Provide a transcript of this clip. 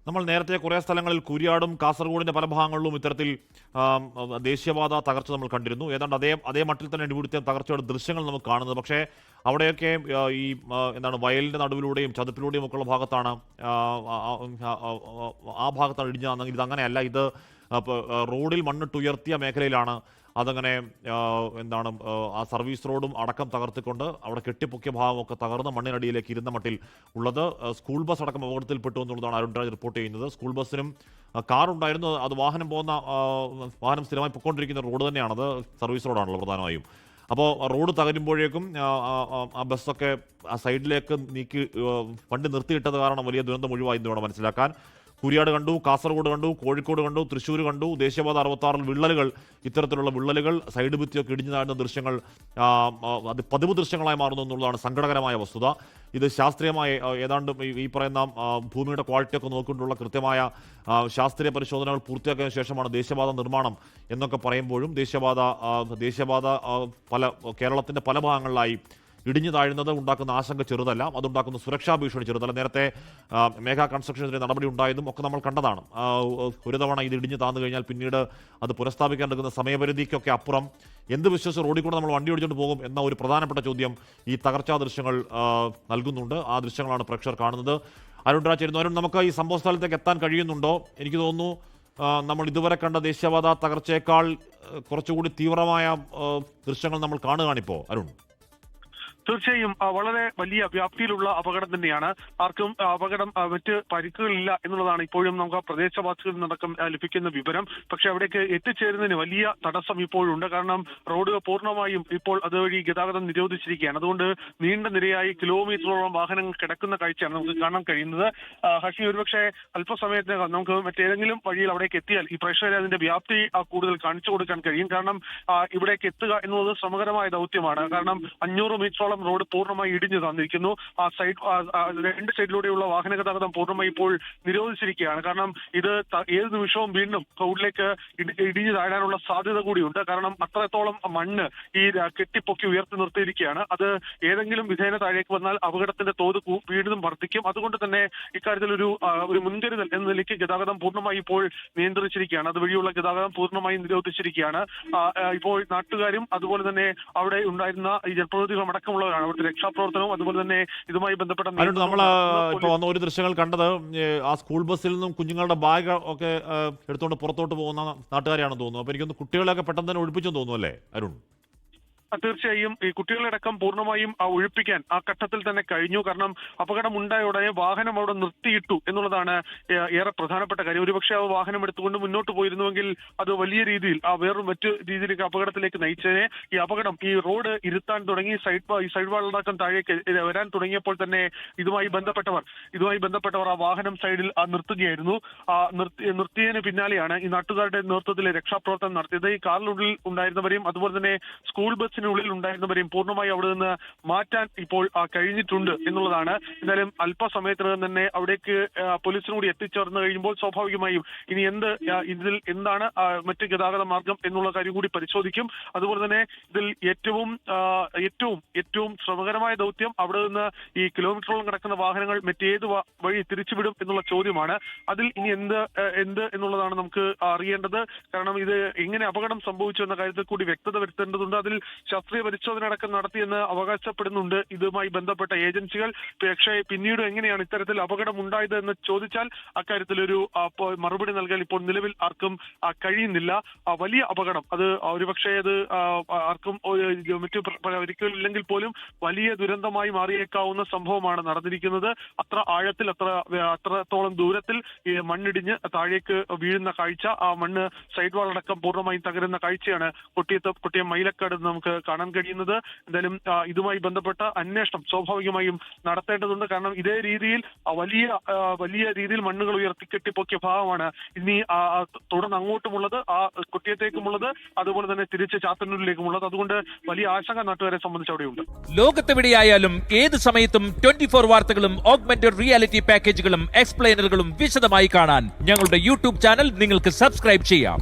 നമ്മൾ നേരത്തെ കുറേ സ്ഥലങ്ങളിൽ കുര്യാടും കാസർഗോഡിന്റെ പല ഭാഗങ്ങളിലും ഇത്തരത്തിൽ ദേശീയപാത തകർച്ച നമ്മൾ കണ്ടിരുന്നു. ഏതാണ്ട് അതേ മട്ടിൽ തന്നെ ഇവിടുത്തെ തകർച്ചയുടെ ദൃശ്യങ്ങൾ നമുക്ക് കാണുന്നത്. പക്ഷേ അവിടെയൊക്കെ ഈ വയലിന്റെ നടുവിലൂടെയും ചതുപ്പിലൂടെയും ഒക്കെയുള്ള ഭാഗത്താണ് ആ ഭാഗത്താണ് ഇടിഞ്ഞതെങ്കിൽ ഇത് അങ്ങനെയല്ല. ഇത് റോഡിൽ മണ്ണിട്ടുയർത്തിയ മേഖലയിലാണ് അതങ്ങനെ ആ സർവീസ് റോഡും അടക്കം തകർത്തിക്കൊണ്ട് അവിടെ കെട്ടിപ്പൊക്കിയ ഭാഗമൊക്കെ തകർന്ന് മണ്ണിനടിയിലേക്ക് ഇരുന്ന മട്ടിൽ ഉള്ളത്. സ്കൂൾ ബസ് അടക്കം അപകടത്തിൽപ്പെട്ടു എന്നുള്ളതാണ് അരുൺ രാജ് റിപ്പോർട്ട് ചെയ്യുന്നത്. സ്കൂൾ ബസ്സിനും കാറുണ്ടായിരുന്നു. അത് വാഹനം സ്ഥിരമായി പൊയ്ക്കൊണ്ടിരിക്കുന്ന റോഡ് തന്നെയാണത്. സർവീസ് റോഡാണല്ലോ പ്രധാനമായും. അപ്പോൾ റോഡ് തകരുമ്പോഴേക്കും ആ ബസ്സൊക്കെ ആ സൈഡിലേക്ക് വണ്ടി നിർത്തിയിട്ടത് കാരണം വലിയ ദുരന്തം ഒഴിവായി എന്ന് വേണം മനസ്സിലാക്കാൻ. കുര്യാട് കണ്ടു, കാസർഗോഡ് കണ്ടു, കോഴിക്കോട് കണ്ടു, തൃശ്ശൂർ കണ്ടു. ദേശീയപാത 66 ഇത്തരത്തിലുള്ള വിള്ളലുകൾ, സൈഡ് ഭിത്തിയൊക്കെ ഇടിഞ്ഞു താഴ്ന്ന ദൃശ്യങ്ങൾ അത് പതിവ് ദൃശ്യങ്ങളായി മാറുന്നു എന്നുള്ളതാണ് സങ്കടകരമായ വസ്തുത. ഇത് ശാസ്ത്രീയമായി ഏതാണ്ട് ഈ പറയുന്ന ഭൂമിയുടെ ക്വാളിറ്റിയൊക്കെ നോക്കിക്കൊണ്ടുള്ള കൃത്യമായ ശാസ്ത്രീയ പരിശോധനകൾ പൂർത്തിയാക്കിയതിനു ശേഷമാണ് ദേശീയപാത നിർമ്മാണം എന്നൊക്കെ പറയുമ്പോഴും ദേശീയപാത കേരളത്തിൻ്റെ പല ഭാഗങ്ങളിലായി ഇടിഞ്ഞു താഴുന്നത് ഉണ്ടാക്കുന്ന ആശങ്ക ചെറുതല്ല. അതുണ്ടാക്കുന്ന സുരക്ഷാ ഭീഷണി ചെറുതല്ല. നേരത്തെ മേഘ കൺസ്ട്രക്ഷനെതിരെ നടപടി ഉണ്ടായതും ഒക്കെ നമ്മൾ കണ്ടതാണ്. ഒരു തവണ ഇത് ഇടിഞ്ഞു താന്നു കഴിഞ്ഞാൽ പിന്നീട് അത് പുനഃസ്ഥാപിക്കാൻ എടുക്കുന്ന സമയപരിധിക്കൊക്കെ അപ്പുറം എന്ത് വിശ്വസിച്ച് റോഡിൽ കൂടെ നമ്മൾ വണ്ടി ഓടിച്ചുകൊണ്ട് പോകും എന്ന ഒരു പ്രധാനപ്പെട്ട ചോദ്യം ഈ തകർച്ചാ ദൃശ്യങ്ങൾ നൽകുന്നുണ്ട്. ആ ദൃശ്യങ്ങളാണ് പ്രേക്ഷകർ കാണുന്നത്. അരുൺ രാജ് ചേരുന്നു. അരുൺ, നമുക്ക് ഈ സംഭവ സ്ഥലത്തേക്ക് എത്താൻ കഴിയുന്നുണ്ടോ? എനിക്ക് തോന്നുന്നു നമ്മൾ ഇതുവരെ കണ്ട ദേശീയപാത തകർച്ചയേക്കാൾ കുറച്ചുകൂടി തീവ്രമായ ദൃശ്യങ്ങൾ നമ്മൾ കാണുകയാണിപ്പോൾ അരുൺ. തീർച്ചയായും വളരെ വലിയ വ്യാപ്തിയിലുള്ള അപകടം തന്നെയാണ്. ആർക്കും മറ്റ് പരിക്കുകളില്ല എന്നുള്ളതാണ് ഇപ്പോഴും നമുക്ക് പ്രദേശവാസികളിൽ നിന്നടക്കം ലഭിക്കുന്ന വിവരം. പക്ഷെ അവിടേക്ക് എത്തിച്ചേരുന്നതിന് വലിയ തടസ്സം ഇപ്പോഴുണ്ട്. കാരണം റോഡ് പൂർണ്ണമായും ഇപ്പോൾ അതുവഴി ഗതാഗതം നിരോധിച്ചിരിക്കുകയാണ്. അതുകൊണ്ട് നീണ്ട നിരയായി കിലോമീറ്ററോളം വാഹനങ്ങൾ കിടക്കുന്ന കാഴ്ചയാണ് നമുക്ക് കാണാൻ കഴിയുന്നത്. ഹഷി, ഒരുപക്ഷെ അല്പസമയത്തിനകം നമുക്ക് മറ്റേതെങ്കിലും വഴിയിൽ അവിടേക്ക് എത്തിയാൽ ഈ പ്രേക്ഷകരെ അതിന്റെ വ്യാപ്തി കൂടുതൽ കാണിച്ചു കൊടുക്കാൻ കഴിയും. കാരണം ഇവിടേക്ക് എത്തുക എന്നുള്ളത് ശ്രമകരമായ ദൗത്യമാണ്. കാരണം 500 മീറ്ററോളം റോഡ് പൂർണ്ണമായി ഇടിഞ്ഞു തന്നിരിക്കുന്നു. രണ്ട് സൈഡിലൂടെയുള്ള വാഹന ഗതാഗതം പൂർണ്ണമായി ഇപ്പോൾ നിരോധിച്ചിരിക്കുകയാണ്. കാരണം ഇത് ഏത് നിമിഷവും വീണ്ടും റോഡിലേക്ക് ഇടിഞ്ഞു താഴാനുള്ള സാധ്യത കൂടിയുണ്ട്. കാരണം അത്രത്തോളം മണ്ണ് ഈ കെട്ടിപ്പൊക്കി ഉയർത്തി നിർത്തിയിരിക്കുകയാണ്. അത് ഏതെങ്കിലും വിധേന താഴേക്ക് വന്നാൽ അപകടത്തിന്റെ തോത് വീണ്ടും വർദ്ധിക്കും. അതുകൊണ്ട് തന്നെ ഇക്കാര്യത്തിൽ ഒരു മുൻകരുതൽ എന്ന നിലയ്ക്ക് ഗതാഗതം പൂർണ്ണമായി ഇപ്പോൾ നിയന്ത്രിച്ചിരിക്കുകയാണ്. അതുവഴിയുള്ള ഗതാഗതം പൂർണ്ണമായും നിരോധിച്ചിരിക്കുകയാണ്. ഇപ്പോൾ നാട്ടുകാരും അതുപോലെ തന്നെ അവിടെ ഉണ്ടായിരുന്ന ഈ ജനപ്രതിനിധികളും അടക്കമുള്ളവരാണ് അവിടുത്തെ രക്ഷാപ്രവർത്തനവും അതുപോലെ തന്നെ ഇതുമായി ബന്ധപ്പെട്ട നമ്മൾ ഇപ്പോൾ വന്ന ഒരു ദൃശ്യങ്ങൾ കണ്ടത് ആ സ്കൂൾ ബസ്സിൽ നിന്നും കുഞ്ഞുങ്ങളുടെ ബാഗ് ഒക്കെ എടുത്തുകൊണ്ട് പുറത്തോട്ട് പോകുന്ന നാട്ടുകാരെയാണെന്ന് തോന്നുന്നു. അപ്പോൾ എനിക്കൊന്ന് കുട്ടികളെയൊക്കെ പെട്ടെന്ന് തന്നെ ഒഴിപ്പിച്ചെന്ന് തോന്നുന്നു അല്ലേ അരുൺ? തീർച്ചയായും ഈ കുട്ടികളടക്കം പൂർണ്ണമായും ഒഴിപ്പിക്കാൻ ആ ഘട്ടത്തിൽ തന്നെ കഴിഞ്ഞു. കാരണം അപകടം ഉണ്ടായ ഉടനെ വാഹനം അവിടെ നിർത്തിയിട്ടു എന്നുള്ളതാണ് ഏറെ പ്രധാനപ്പെട്ട കാര്യം. ഒരുപക്ഷെ ആ വാഹനം എടുത്തുകൊണ്ട് മുന്നോട്ട് പോയിരുന്നുവെങ്കിൽ അത് വലിയ രീതിയിൽ മറ്റു രീതിയിലേക്ക് അപകടത്തിലേക്ക് നയിച്ചതിനെ ഈ റോഡ് ഇരുത്താൻ തുടങ്ങി സൈഡ് വാളടക്കം താഴേക്ക് വരാൻ തുടങ്ങിയപ്പോൾ തന്നെ ഇതുമായി ബന്ധപ്പെട്ടവർ ആ വാഹനം സൈഡിൽ നിർത്തുകയായിരുന്നു. നിർത്തിയതിന് പിന്നാലെയാണ് ഈ നാട്ടുകാരുടെ നേതൃത്വത്തിൽ രക്ഷാപ്രവർത്തനം നടത്തിയത്. ഈ കാറിനുള്ളിൽ ഉണ്ടായിരുന്നവരെയും അതുപോലെ തന്നെ സ്കൂൾ ബസ്സിനുള്ളിൽ ഉണ്ടായിരുന്നവരെയും പൂർണ്ണമായി അവിടെ നിന്ന് മാറ്റാൻ ഇപ്പോൾ കഴിഞ്ഞിട്ടുണ്ട് എന്നുള്ളതാണ്. എന്നാലും അല്പസമയത്തിനകം തന്നെ അവിടേക്ക് പോലീസിനും കൂടി എത്തിച്ചേർന്ന് കഴിയുമ്പോൾ സ്വാഭാവികമായും ഇനി ഇതിൽ എന്താണ് മറ്റ് ഗതാഗത മാർഗം എന്നുള്ള കാര്യം കൂടി പരിശോധിക്കും. അതുപോലെ തന്നെ ഇതിൽ ഏറ്റവും ശ്രമകരമായ ദൗത്യം അവിടെ നിന്ന് ഈ കിലോമീറ്ററോളം കിടക്കുന്ന വാഹനങ്ങൾ മറ്റേത് വഴി തിരിച്ചുവിടും എന്നുള്ള ചോദ്യമാണ്. അതിൽ ഇനി എന്ത് എന്നുള്ളതാണ് നമുക്ക് അറിയേണ്ടത്. കാരണം ഇത് എങ്ങനെ അപകടം സംഭവിച്ചു എന്ന കാര്യത്തിൽ കൂടി വ്യക്തത വരുത്തേണ്ടതുണ്ട്. അതിൽ ശാസ്ത്രീയ പരിശോധന അടക്കം നടത്തിയെന്ന് അവകാശപ്പെടുന്നുണ്ട് ഇതുമായി ബന്ധപ്പെട്ട ഏജൻസികൾ. പക്ഷേ പിന്നീട് എങ്ങനെയാണ് ഇത്തരത്തിൽ അപകടം ഉണ്ടായത് എന്ന് ചോദിച്ചാൽ അക്കാര്യത്തിൽ ഒരു മറുപടി നൽകാൻ ഇപ്പോൾ നിലവിൽ ആർക്കും കഴിയുന്നില്ല. വലിയ അപകടം അത് ഒരുപക്ഷെ അത് ആർക്കും മറ്റു പരിക്കുകളില്ലെങ്കിൽ പോലും വലിയ ദുരന്തമായി മാറിയേക്കാവുന്ന സംഭവമാണ് നടന്നിരിക്കുന്നത്. അത്ര ആഴത്തിൽ അത്രത്തോളം ദൂരത്തിൽ ഈ മണ്ണിടിഞ്ഞ് താഴേക്ക് വീഴുന്ന കാഴ്ച, ആ മണ്ണ് സൈഡ് വാളടക്കം പൂർണ്ണമായും തകരുന്ന കാഴ്ചയാണ് കൊട്ടിയം മൈലക്കാട് നമുക്ക് കാണാൻ കഴിയുന്നത്. എന്തായാലും ഇതുമായി ബന്ധപ്പെട്ട അന്വേഷണം സ്വാഭാവികമായും നടത്തേണ്ടതുണ്ട്. കാരണം ഇതേ രീതിയിൽ വലിയ രീതിയിൽ മണ്ണുകൾ ഉയർത്തിക്കെട്ടിപ്പൊക്കിയ ഭാഗമാണ് ഇനി തുടർന്ന് അങ്ങോട്ടുമുള്ളത്, ആ കൊട്ടിയത്തേക്കുമുള്ളത്, അതുപോലെ തന്നെ തിരിച്ച് ചാത്തന്നൂരിലേക്കുമുള്ളത്. അതുകൊണ്ട് വലിയ ആശങ്ക നാട്ടുകാരെ സംബന്ധിച്ച് അവിടെയുണ്ട്. ലോകത്തെവിടെയായാലും ഏത് സമയത്തും 24 വാർത്തകളും ഓഗ്മെന്റഡ് റിയാലിറ്റി പാക്കേജുകളും എക്സ്പ്ലെയിനറുകളും വിശദമായി കാണാൻ ഞങ്ങളുടെ യൂട്യൂബ് ചാനൽ നിങ്ങൾക്ക് സബ്സ്ക്രൈബ് ചെയ്യാം.